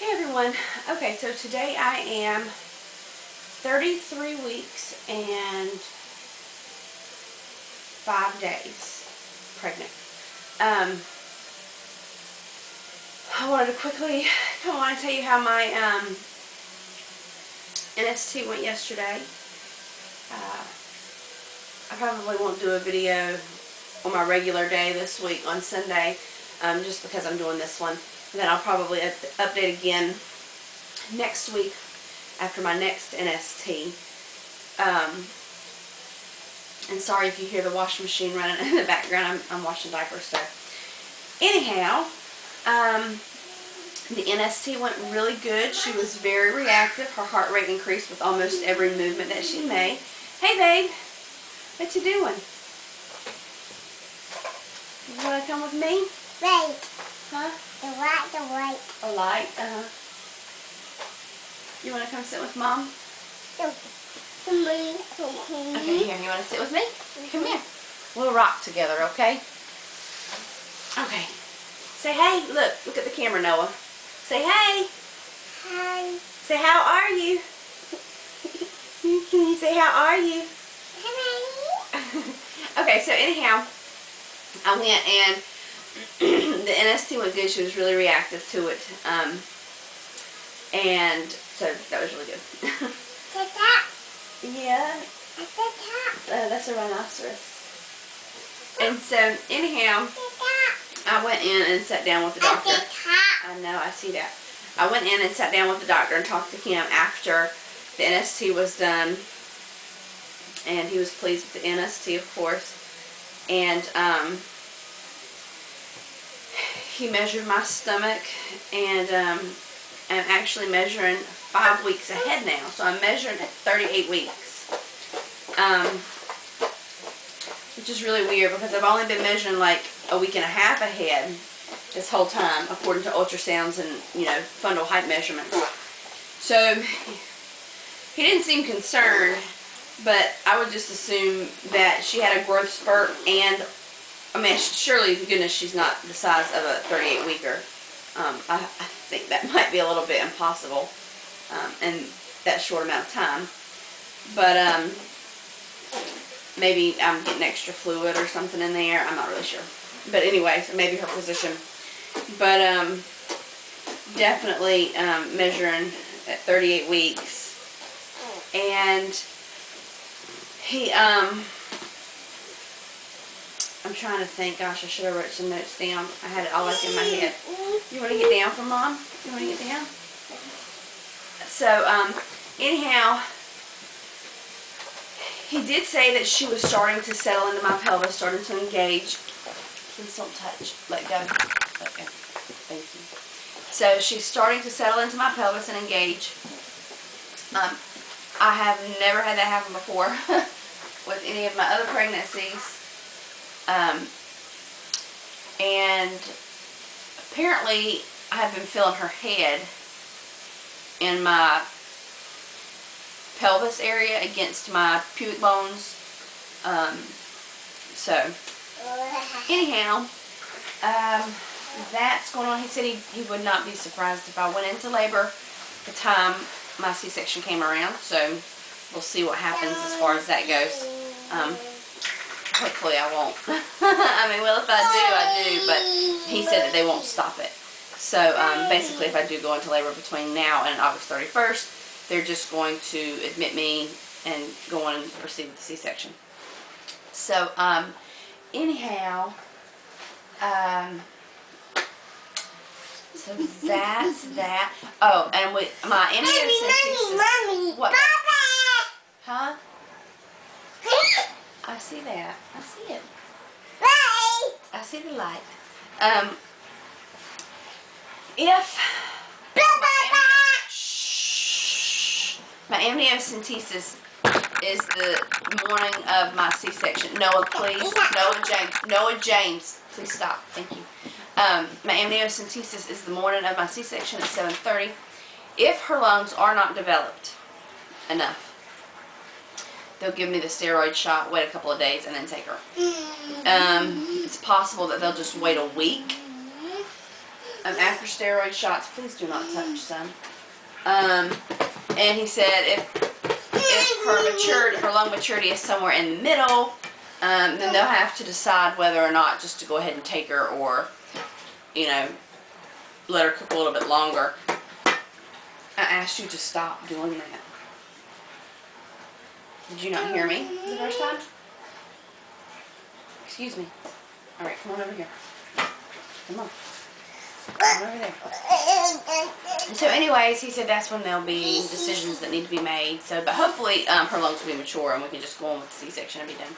Hey everyone. Okay, so today I am 33 weeks and 5 days pregnant. I wanted to quickly come on and tell you how my NST went yesterday. I probably won't do a video on my regular day this week on Sunday, just because I'm doing this one. And then I'll probably update again next week after my next NST. And sorry if you hear the washing machine running in the background. I'm washing diapers. So anyhow, the NST went really good. She was very reactive. Her heart rate increased with almost every movement that she made. Hey babe, what you doing? You want to come with me? Right. Huh? The light. A light? You want to come sit with Mom? Okay, here. You want to sit with me? Come here. We'll rock together, okay? Okay. Say hey. Look at the camera, Noah. Say hey. Hi. Say how are you? Can you say how are you? Hi. Okay, so anyhow, I went and the NST went good. She was really reactive to it. And so that was really good. Yeah. That's a rhinoceros. And so anyhow, I went in and sat down with the doctor. I know, I see that. I went in and sat down with the doctor and talked to him after the NST was done. And he was pleased with the NST, of course. And he measured my stomach, and I'm actually measuring 5 weeks ahead now. So I'm measuring at 38 weeks. Which is really weird because I've only been measuring like a week and a half ahead this whole time, according to ultrasounds and, fundal height measurements. So he didn't seem concerned, but I would just assume that she had a growth spurt, and I mean, surely to goodness she's not the size of a 38-weeker. I think that might be a little bit impossible in that short amount of time. But maybe I'm getting extra fluid or something in there. I'm not really sure. But anyway, so maybe her position. But definitely measuring at 38 weeks. And he, I'm trying to think. Gosh, I should have wrote some notes down. I had it all like in my head. You want to get down for Mom? You want to get down? So, anyhow, he did say that she was starting to settle into my pelvis, starting to engage. Please don't touch. Let go. Okay. Thank you. So she's starting to settle into my pelvis and engage. I have never had that happen before with any of my other pregnancies. And apparently I have been feeling her head in my pelvis area against my pubic bones. So anyhow, that's going on. He said he would not be surprised if I went into labor the time my C-section came around. So we'll see what happens as far as that goes. Hopefully I won't. I mean, well, if I do, but he said that they won't stop it. So basically, if I do go into labor between now and August 31st, they're just going to admit me and go on and proceed with the C-section. So anyhow, so that's that. Oh, and with my amniocentesis. What? Huh? I see that. I see it. Light. I see the light. My amniocentesis is the morning of my C-section. Noah, please. Noah James. Please stop. Thank you. My amniocentesis is the morning of my C-section at 7:30. If her lungs are not developed enough, they'll give me the steroid shot, wait a couple of days, and then take her. It's possible that they'll just wait a week after steroid shots. Please do not touch, son. And he said if her lung maturity is somewhere in the middle, then they'll have to decide whether or not just to go ahead and take her, or, you know, let her cook a little bit longer. I asked you to stop doing that. Did you not hear me the first time? Excuse me. Alright, come on over here. Come on. Come on over there. And so anyways, he said that's when there'll be decisions that need to be made. So, but hopefully her lungs will be mature and we can just go on with the C-section and be done.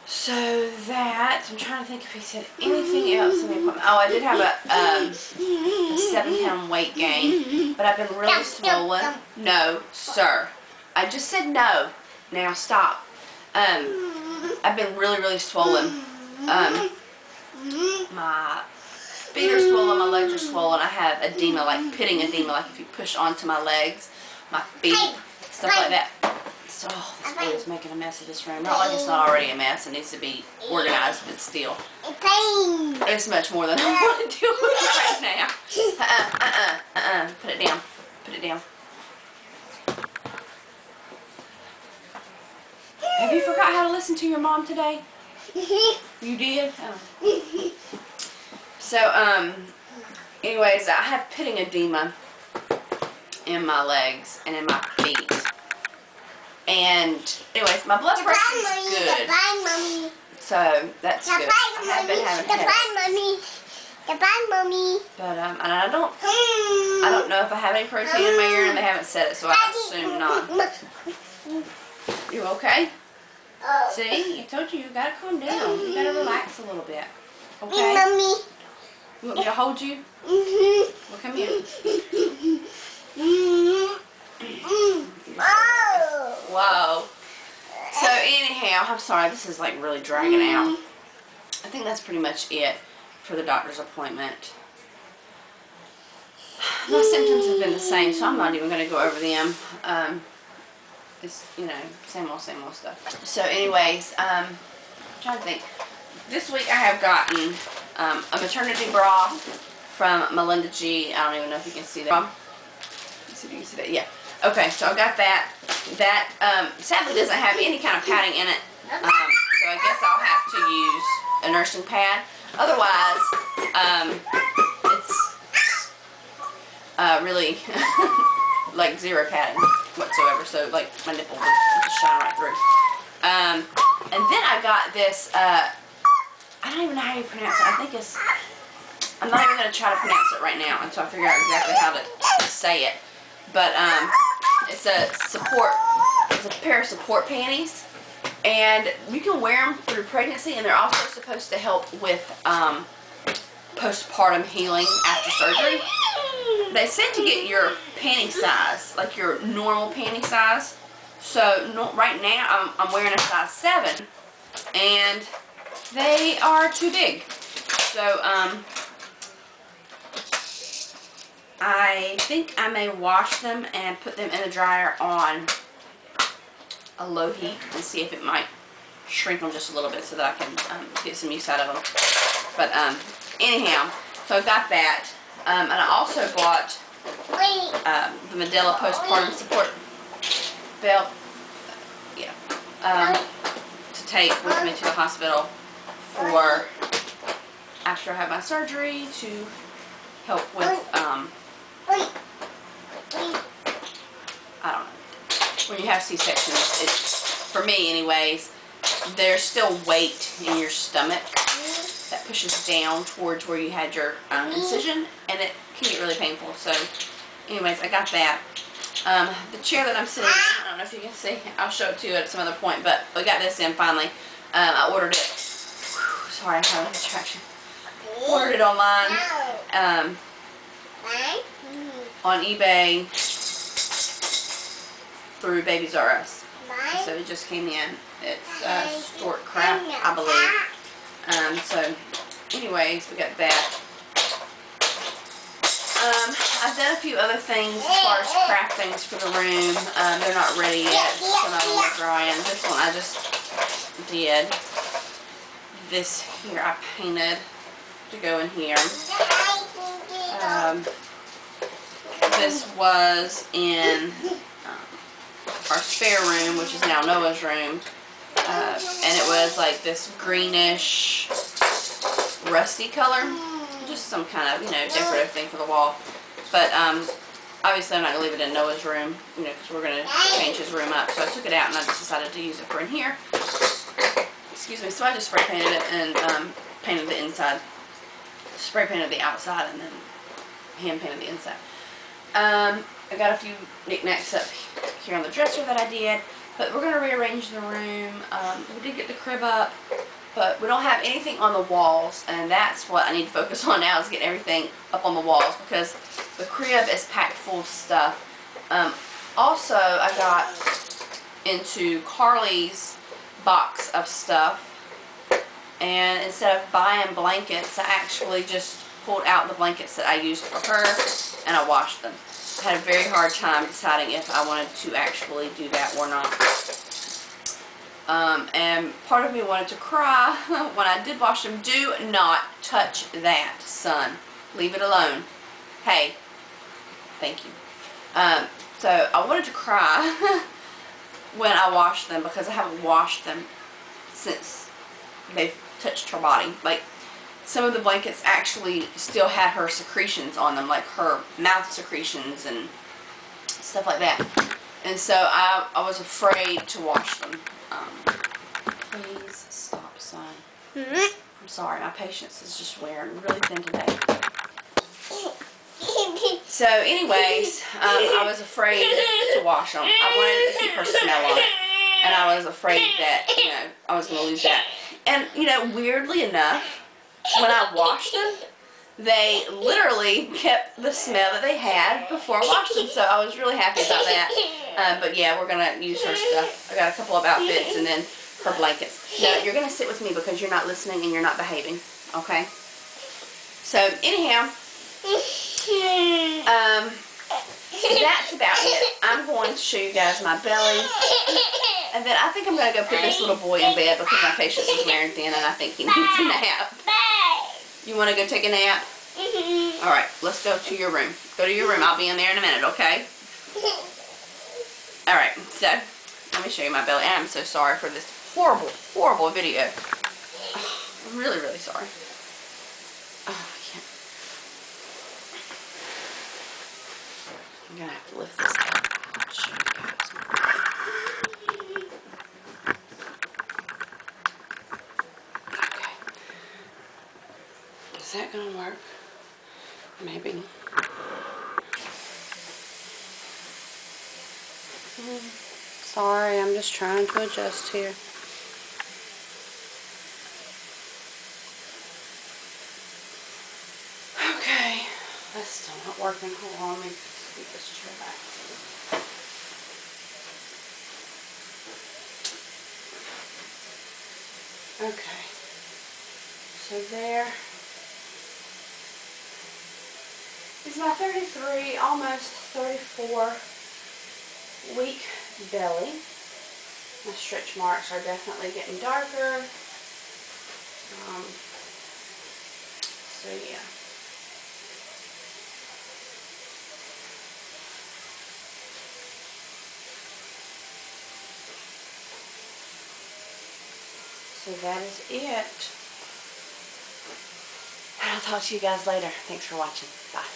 So that, I'm trying to think if he said anything else in the appointment. Oh, I did have a 7-pound weight gain, but I've been really swollen. No, sir. I just said no. Now stop. I've been really swollen. My feet are swollen, my legs are swollen. I have edema, like pitting edema, like if you push onto my legs, my feet, stuff like that. So, this boy is making a mess of this room. Not like it's not already a mess. It needs to be organized, but still. It's much more than I want to deal with right now. Put it down. Put it down. Have you forgot how to listen to your mom today? You did? Oh. So, anyways, I have pitting edema in my legs and in my feet. And, anyways, my blood pressure is good. So, that's good. I have been having headaches. But, and I don't know if I have any protein in my urine. They haven't said it, so I assume not. You okay? See? I told you gotta calm down. You gotta relax a little bit. Okay? Mommy. You want me to hold you? Well, come here. Whoa. So anyhow, I'm sorry, this is like really dragging out. I think that's pretty much it for the doctor's appointment. My symptoms have been the same, so I'm not even going to go over them. It's, you know, same old stuff. So anyways, I'm trying to think. This week I have gotten a maternity bra from Melinda G. I don't even know if you can see that. Let's see if you can see that. Yeah. Okay, so I got that. That sadly doesn't have any kind of padding in it. So I guess I'll have to use a nursing pad. Otherwise, it's really like zero padding whatsoever. So like my nipple will just shine right through. And then I got this. I don't even know how you pronounce it. I think it's. I'm not even going to try to pronounce it right now until I figure out exactly how to say it. But it's a pair of support panties, and you can wear them through pregnancy, and they're also supposed to help with postpartum healing after surgery. They said to get your panty size, like your normal panty size. So right now I'm wearing a size 7, and they are too big. So I think I may wash them and put them in the dryer on a low heat and see if it might shrink them just a little bit so that I can get some use out of them. But anyhow, so I got that. And I also bought the Medela postpartum support belt, to take with me to the hospital for after I have my surgery to help with I don't know. When you have C-sections, it's, for me anyways, there's still weight in your stomach that pushes down towards where you had your incision, and it can get really painful. So anyways, I got that. The chair that I'm sitting in, I don't know if you can see, I'll show it to you at some other point, but we got this in finally. I ordered it. Sorry, I'm having a distraction. Ordered it online. On eBay through Babies R Us. So it just came in. It's Stork Craft, I believe. So anyways, we got that. I've done a few other things as far as craft things for the room. They're not ready yet. Some of them are drying. This one I just did. This here I painted. to go in here. This was in our spare room, which is now Noah's room. And it was like this greenish, rusty color. Just some kind of, decorative thing for the wall. But obviously I'm not going to leave it in Noah's room, because we're going to change his room up. So I took it out and I just decided to use it for in here. Excuse me. So I just spray painted it and painted the inside. Spray painted the outside and then hand painted the inside. I got a few knickknacks up here on the dresser that I did. But we're going to rearrange the room. We did get the crib up, but we don't have anything on the walls, and that's what I need to focus on now, is getting everything up on the walls, because the crib is packed full of stuff. Also, I got into Carly's box of stuff, and instead of buying blankets, I actually just pulled out the blankets that I used for her, and I washed them. I had a very hard time deciding if I wanted to actually do that or not. And part of me wanted to cry when I did wash them. Do not touch that, son. Leave it alone. Hey. Thank you. So I wanted to cry when I washed them, because I haven't washed them since they've touched her body. Like, some of the blankets actually still had her secretions on them, like her mouth secretions and stuff like that. And so I was afraid to wash them. Please stop, son. I'm sorry, my patience is just wearing really thin today. So anyways, I was afraid to wash them. I wanted to keep her smell on it. And I was afraid that, I was going to lose that. And, weirdly enough, when I washed them, they literally kept the smell that they had before I washed them. So I was really happy about that. But yeah, we're going to use her stuff. I got a couple of outfits and then her blankets. Now, you're going to sit with me because you're not listening and you're not behaving. Okay? So, anyhow, that's about it. I'm going to show you guys my belly. And then I think I'm going to go put this little boy in bed because my patience is wearing thin and I think he needs a nap. You want to go take a nap? Alright, let's go to your room. Go to your room. I'll be in there in a minute, okay? Alright, so let me show you my belly. I'm so sorry for this horrible, horrible video. Oh, I'm really, really sorry. Oh, I can't. I'm going to have to lift this up. I'll show you guys. Is that going to work? Maybe. Sorry, I'm just trying to adjust here. Okay, that's still not working. Hold on, let me scoot this chair back. Okay, so there is my 33, almost 34 week belly. My stretch marks are definitely getting darker. So yeah. So that is it. And I'll talk to you guys later. Thanks for watching. Bye.